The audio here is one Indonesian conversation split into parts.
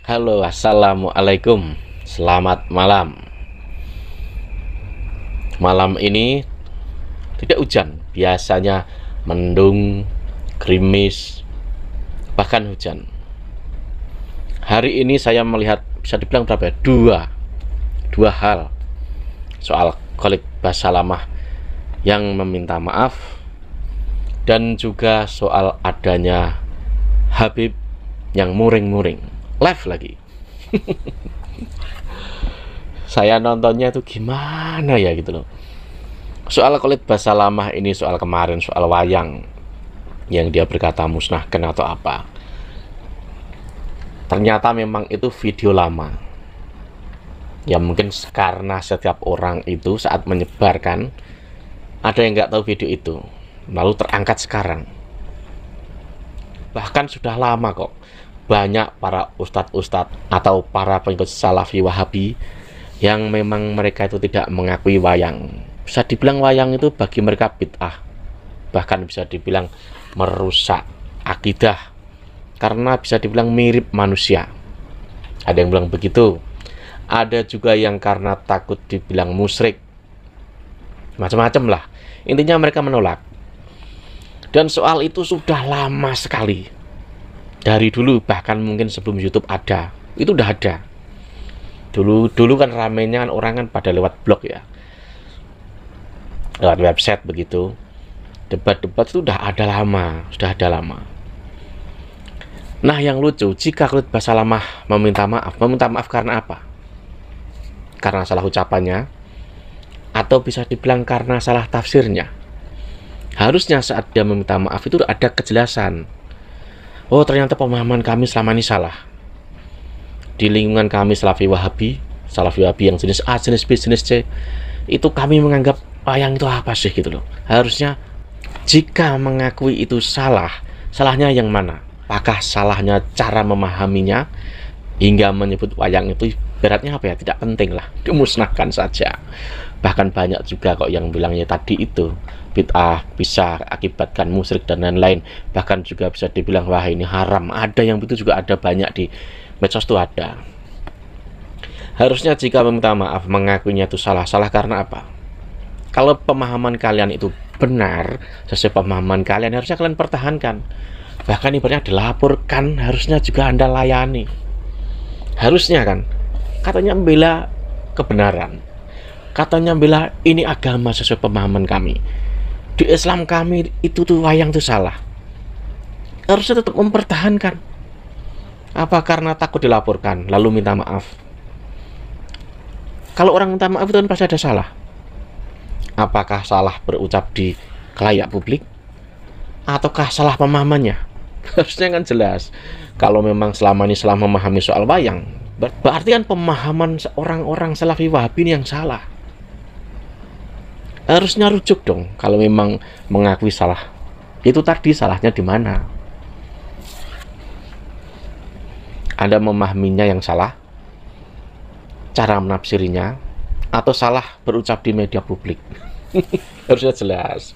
Halo, assalamualaikum. Selamat malam. Malam ini tidak hujan, biasanya mendung, gerimis, bahkan hujan. Hari ini saya melihat, bisa dibilang berapa ya? Dua hal soal Khalid Basalamah yang meminta maaf, dan juga soal adanya Habib yang muring-muring live lagi. Saya nontonnya itu gimana ya gitu loh. Soal Khalid Basalamah ini, soal kemarin, soal wayang yang dia berkata musnahkan atau apa, ternyata memang itu video lama. Ya mungkin karena setiap orang itu saat menyebarkan, ada yang nggak tahu video itu, lalu terangkat sekarang. Bahkan sudah lama kok, banyak para ustadz-ustadz atau para pengikut Salafi Wahabi yang memang mereka itu tidak mengakui wayang. Bisa dibilang wayang itu bagi mereka bid'ah, bahkan bisa dibilang merusak akidah, karena bisa dibilang mirip manusia. Ada yang bilang begitu. Ada juga yang karena takut dibilang musyrik, macam-macam lah. Intinya mereka menolak. Dan soal itu sudah lama sekali, dari dulu, bahkan mungkin sebelum YouTube ada, itu udah ada. Dulu kan ramenya kan orang kan pada lewat blog ya, lewat website begitu. Debat-debat itu sudah ada lama. Nah yang lucu, jika Khalid Basalamah meminta maaf karena apa? Karena salah ucapannya, atau bisa dibilang karena salah tafsirnya. Harusnya saat dia meminta maaf itu ada kejelasan. Oh, ternyata pemahaman kami selama ini salah. Di lingkungan kami Salafi Wahabi yang jenis A, jenis B, jenis C, itu kami menganggap wayang itu apa sih gitu loh. Harusnya jika mengakui itu salah, salahnya yang mana? Apakah salahnya cara memahaminya hingga menyebut wayang itu beratnya apa ya? Tidak penting lah, dimusnahkan saja. Bahkan banyak juga kok yang bilangnya tadi itu bid'ah, bisa akibatkan musyrik dan lain-lain. Bahkan juga bisa dibilang wah ini haram. Ada yang begitu juga, ada banyak di medsos itu ada. Harusnya jika meminta maaf, mengakuinya itu salah karena apa? Kalau pemahaman kalian itu benar, sesuai pemahaman kalian, harusnya kalian pertahankan. Bahkan ibaratnya dilaporkan, harusnya juga Anda layani. Harusnya kan, katanya membela kebenaran, katanya membela ini agama sesuai pemahaman kami. Di Islam kami itu tuh wayang itu salah. Harusnya tetap mempertahankan. Apa karena takut dilaporkan lalu minta maaf? Kalau orang minta maaf itu kan pasti ada salah. Apakah salah berucap di khalayak publik, ataukah salah pemahamannya? Harusnya kan jelas. Kalau memang selama ini salah memahami soal wayang, berarti kan pemahaman orang-orang Salafi Wahabi ini yang salah. Harusnya rujuk dong. Kalau memang mengakui salah, itu tadi salahnya di mana? Anda memahaminya yang salah, cara menafsirinya, atau salah berucap di media publik? Harusnya jelas.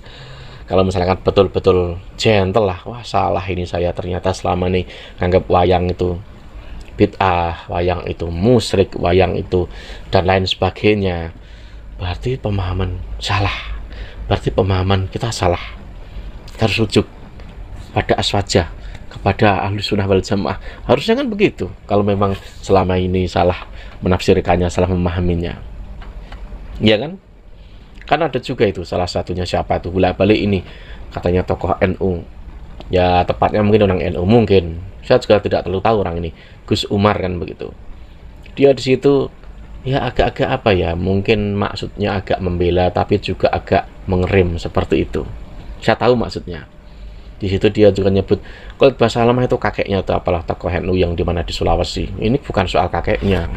Kalau misalkan betul-betul gentle lah, wah salah ini saya, ternyata selama ini nganggap wayang itu bid'ah, wayang itu musyrik, wayang itu dan lain sebagainya, berarti pemahaman salah, berarti pemahaman kita salah. Kita harus rujuk pada aswajah, kepada ahlu sunnah wal jamaah. Harusnya kan begitu. Kalau memang selama ini salah menafsirkannya, salah memahaminya, ya kan? Kan ada juga itu, salah satunya siapa itu, bolak-balik ini katanya tokoh NU, ya tepatnya mungkin orang NU, mungkin saya juga tidak terlalu tahu orang ini, Gus Umar kan begitu. Dia di situ ya agak-agak apa ya, mungkin maksudnya agak membela tapi juga agak mengerem seperti itu. Saya tahu maksudnya. Di situ dia juga nyebut Khalid Basalamah itu kakeknya atau apalah tokoh NU yang dimana di Sulawesi. Ini bukan soal kakeknya.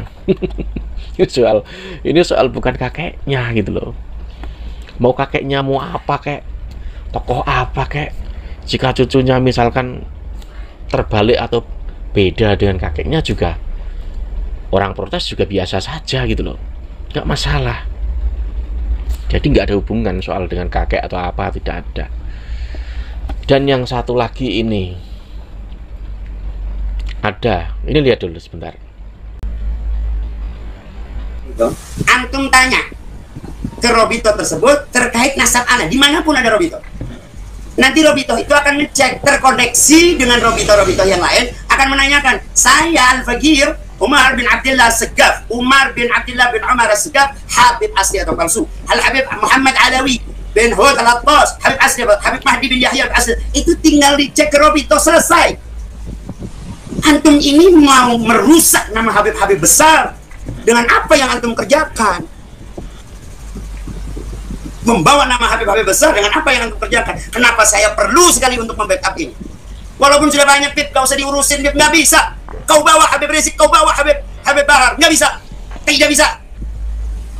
ini soal bukan kakeknya gitu loh. Mau kakeknya mau apa kek, tokoh apa kek, jika cucunya misalkan terbalik atau beda dengan kakeknya, juga orang protes juga biasa saja gitu loh, nggak masalah. Jadi nggak ada hubungan soal dengan kakek atau apa, tidak ada. Dan yang satu lagi ini, Ada. Ini lihat dulu sebentar. Antum tanya ke Robito tersebut terkait nasab ana, dimanapun ada Robito. Nanti Robito itu akan ngecek, terkoneksi dengan Robito-Robito yang lain, akan menanyakan, saya Al-Faqir Umar bin Abdullah As-Segaf, Umar bin Abdullah bin Umar As-Segaf, Habib asli atau palsu? Al-Habib Muhammad Alawi bin Hud Al-Attas, Habib asli, Habib Mahdi bin Yahya asli. Itu tinggal dicek ke Robito, selesai. Antum ini mau merusak nama Habib-Habib besar dengan apa yang antum kerjakan? Membawa nama Habib-Habib besar dengan apa yang antum kerjakan? Kenapa saya perlu sekali untuk membackup ini? Walaupun sudah banyak Bib, gak usah diurusin Bib, nggak bisa. Kau bawa Habib Rizik, kau bawa Habib Bahar, nggak bisa, tidak bisa.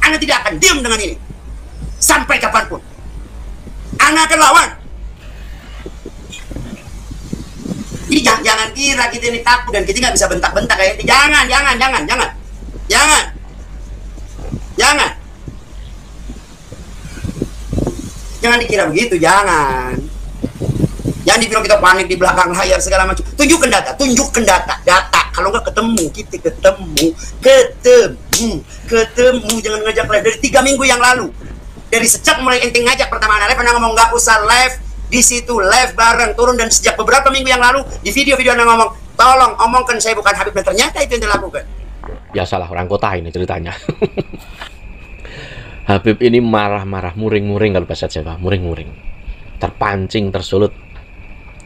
Anda tidak akan diam dengan ini sampai kapanpun. Anda akan lawan. Jadi jangan kira kita ini takut dan kita nggak bisa bentak-bentak kayak itu. Jangan. Jangan dikira begitu, jangan. Jangan dikira kita panik di belakang layar segala macam. Tunjukkan data. Kalau nggak ketemu, kita ketemu. Jangan ngajak live dari 3 minggu yang lalu. Dari sejak mulai ente ngajak pertama live, pernah ngomong nggak usah live di situ, live bareng turun, dan sejak beberapa minggu yang lalu di video-video anda ngomong, tolong omongkan saya bukan Habib, dan ternyata itu yang dilakukan. Ya salah orang kota ini ceritanya. Habib ini marah-marah, muring-muring kalau bahasa Jawa, muring-muring, terpancing, tersulut.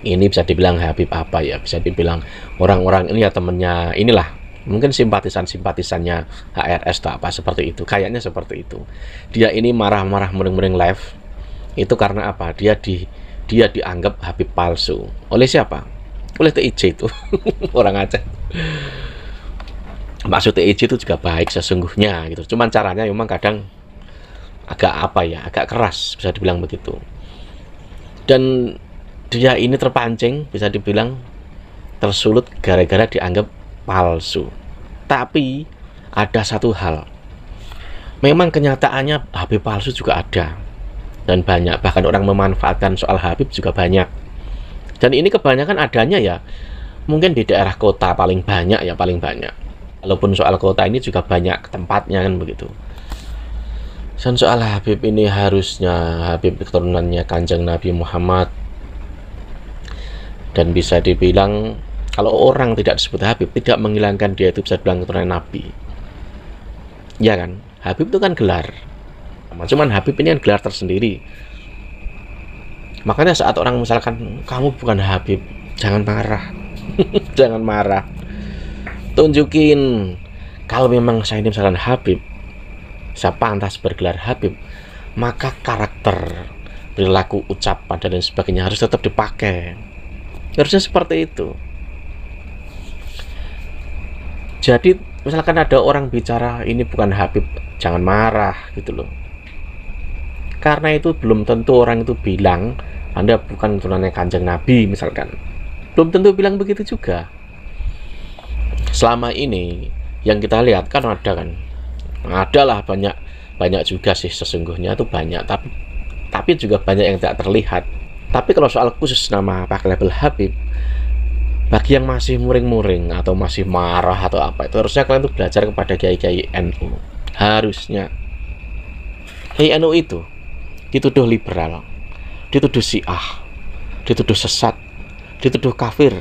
Ini bisa dibilang Habib apa ya? Bisa dibilang orang-orang ini ya temennya, inilah mungkin simpatisannya HRS atau apa seperti itu. Kayaknya seperti itu. Dia ini marah-marah, muring-muring live. Itu karena apa? Dia dianggap Habib palsu. Oleh siapa? Oleh TIJ itu. Orang Aceh. Maksud TIJ itu juga baik sesungguhnya gitu. Cuman caranya memang kadang agak apa ya, agak keras, bisa dibilang begitu. Dan dia ini terpancing, bisa dibilang tersulut gara-gara dianggap palsu. Tapi ada satu hal, memang kenyataannya Habib palsu juga ada dan banyak, bahkan orang memanfaatkan soal Habib juga banyak. Dan ini kebanyakan adanya ya mungkin di daerah kota paling banyak. Walaupun soal kota ini juga banyak tempatnya kan begitu. Dan soal Habib ini harusnya Habib keturunannya Kanjeng Nabi Muhammad, dan bisa dibilang kalau orang tidak disebut Habib tidak menghilangkan dia itu bisa dibilang keturunan Nabi, ya kan? Habib itu kan gelar, cuman Habib ini kan gelar tersendiri. Makanya saat orang misalkan kamu bukan Habib, jangan marah. Jangan marah, tunjukin kalau memang saya ini misalkan Habib, saya pantas bergelar Habib, maka karakter, perilaku, ucapan dan lain sebagainya harus tetap dipakai. Harusnya seperti itu. Jadi misalkan ada orang bicara ini bukan Habib, jangan marah gitu loh. Karena itu belum tentu orang itu bilang Anda bukan keturunannya Kanjeng Nabi misalkan. Belum tentu bilang begitu juga. Selama ini yang kita lihat kan adalah banyak juga sih sesungguhnya itu banyak, tapi juga banyak yang tidak terlihat. Tapi kalau soal khusus nama pakai label Habib, bagi yang masih muring-muring atau masih marah atau apa, itu harusnya kalian tuh belajar kepada kiai-kiai NU. Harusnya kiai NU itu dituduh liberal, dituduh Syiah, dituduh sesat, dituduh kafir,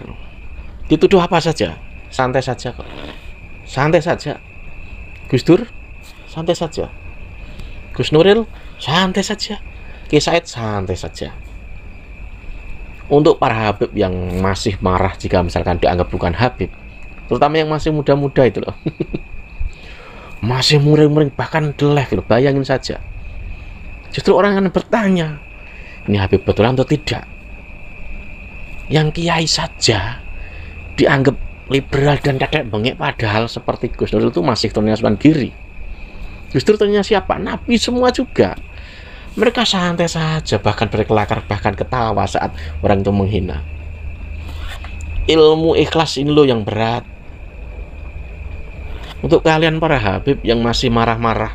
dituduh apa saja, santai saja kok. Santai saja. Gus Dur santai saja, Gus Nuril santai saja, Ki Said santai saja. Untuk para Habib yang masih marah jika misalkan dianggap bukan Habib, terutama yang masih muda-muda itu loh, masih muring-muring bahkan deleh gitu, bayangin saja. Justru orang akan bertanya, ini Habib betulan atau tidak? Yang kiai saja dianggap liberal dan kakek bengek, padahal seperti Gus Nuril itu masih keturunannya Sunan Giri. Gus Dur keturunannya siapa? Nabi semua juga. Mereka santai saja, bahkan berkelakar, bahkan ketawa saat orang itu menghina. Ilmu ikhlas ini loh yang berat. Untuk kalian para Habib yang masih marah-marah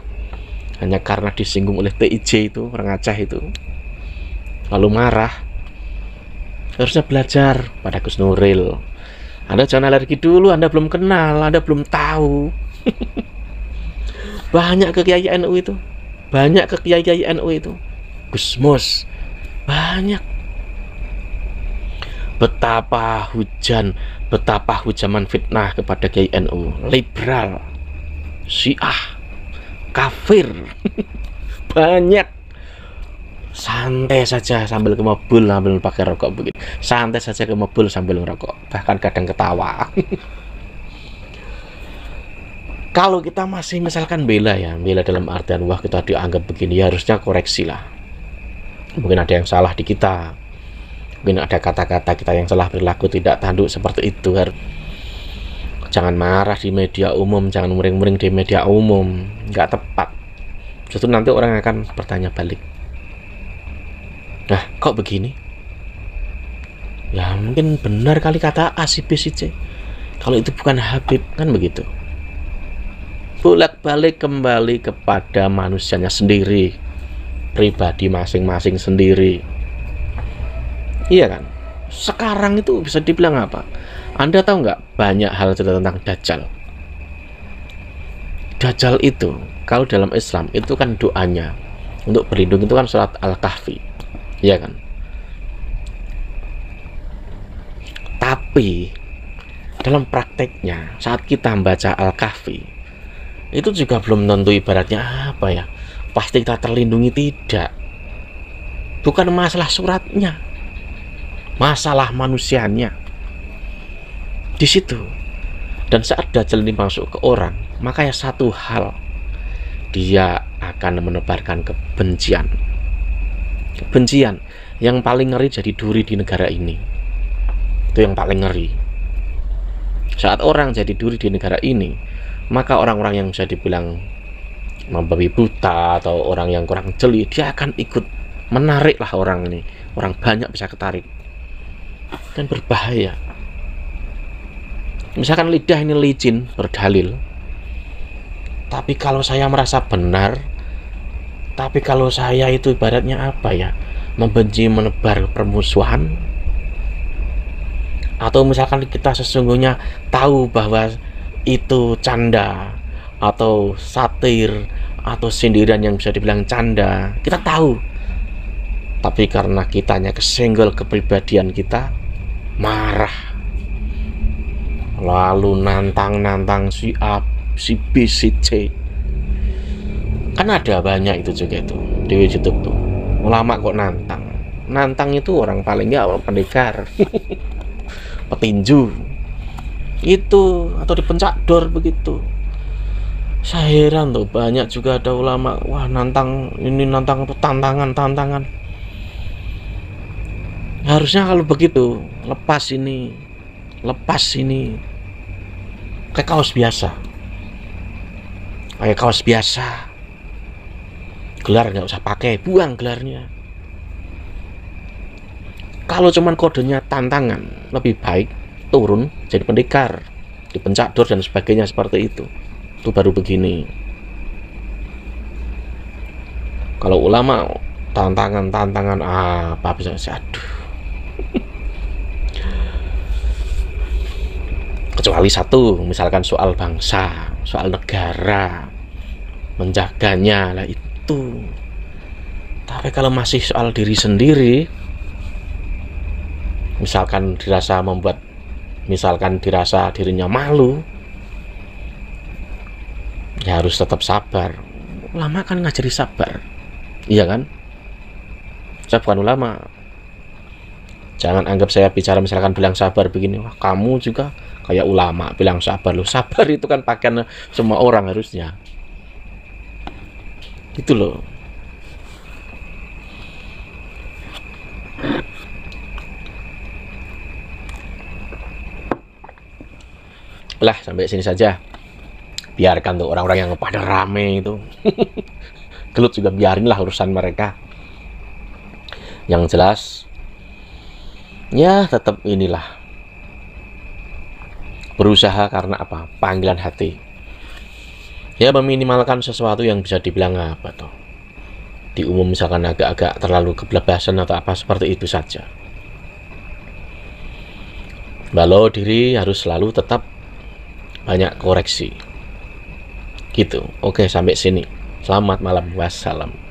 hanya karena disinggung oleh TIJ itu, orang Aceh itu, lalu marah, harusnya belajar pada Gus Nuril, Anda jangan alergi dulu, Anda belum kenal, Anda belum tahu. Banyak ke Kiai NU itu, banyak ke Kiai NU itu, Gusmus, banyak. Betapa hujaman fitnah kepada Kiai NU, liberal, Syiah, kafir. Banyak. Santai saja sambil ke mobil sambil pakai rokok begitu. Santai saja ke mobil sambil ngerokok, bahkan kadang ketawa. Kalau kita masih misalkan bela dalam artian wah kita dianggap begini, ya harusnya koreksi lah. Mungkin ada yang salah di kita, mungkin ada kata-kata kita yang salah, perilaku tidak tanduk seperti itu. Jangan marah di media umum, jangan muring-muring di media umum, nggak tepat. Justru nanti orang akan bertanya balik, nah kok begini? Ya mungkin benar kali kata A, si B, si C. Kalau itu bukan Habib, kan begitu. Bolak-balik kembali kepada manusianya sendiri, pribadi masing-masing sendiri. Iya kan? Sekarang itu bisa dibilang apa? Anda tahu nggak banyak hal cerita tentang Dajjal? Dajjal itu kalau dalam Islam itu kan doanya untuk berlindung itu kan surat Al-Kahfi, iya kan? Tapi dalam prakteknya saat kita membaca Al-Kahfi itu juga belum tentu ibaratnya apa ya, pasti kita terlindungi, tidak. Bukan masalah suratnya, masalah manusianya di situ. Dan saat Dajjal ini masuk ke orang, maka ya satu hal, dia akan menebarkan kebencian. Kebencian yang paling ngeri jadi duri di negara ini. Itu yang paling ngeri. Saat orang jadi duri di negara ini, maka orang-orang yang bisa dibilang membabi buta atau orang yang kurang jeli, dia akan ikut menarik lah orang ini. Orang banyak bisa ketarik. Dan berbahaya. Misalkan lidah ini licin, berdalil. Tapi kalau saya merasa benar, tapi kalau saya itu ibaratnya apa ya, membenci, menebar permusuhan, atau misalkan kita sesungguhnya tahu bahwa itu canda atau satir atau sindiran yang bisa dibilang canda, kita tahu, tapi karena kitanya kesenggol kepribadian kita, marah, lalu nantang si A, si B, si C. Kan ada banyak itu juga itu di YouTube tuh. Ulama kok nantang itu orang paling nggak orang pendekar. Petinju itu atau dipencak dor begitu. Saya heran tuh, banyak juga ada ulama wah nantang ini, nantang itu, tantangan. Harusnya kalau begitu lepas ini kayak kaos biasa, gelar nggak usah pakai, buang gelarnya. Kalau cuman kodenya tantangan, lebih baik turun jadi pendekar, dipencak dor dan sebagainya seperti itu baru begini. Kalau ulama tantangan apa bisa, aduh. Kecuali satu, misalkan soal bangsa, soal negara, menjaganya lah itu. Tapi kalau masih soal diri sendiri, misalkan dirasa dirinya malu, ya harus tetap sabar. Ulama kan ngajari sabar, iya kan? Saya bukan ulama. Jangan anggap saya bicara misalkan bilang sabar begini, wah kamu juga kayak ulama bilang sabar. Loh, sabar itu kan pakaian semua orang harusnya. Gitu loh. Lah, sampai sini saja. Biarkan tuh orang-orang yang pada rame itu. Gelut juga biarinlah urusan mereka. Yang jelas, ya tetap inilah. Berusaha karena apa? Panggilan hati. Ya meminimalkan sesuatu yang bisa dibilang apa tuh. Di umum misalkan agak-agak terlalu kebablasan atau apa seperti itu saja. Walau diri harus selalu tetap banyak koreksi. Gitu. Oke, sampai sini. Selamat malam. Wassalam.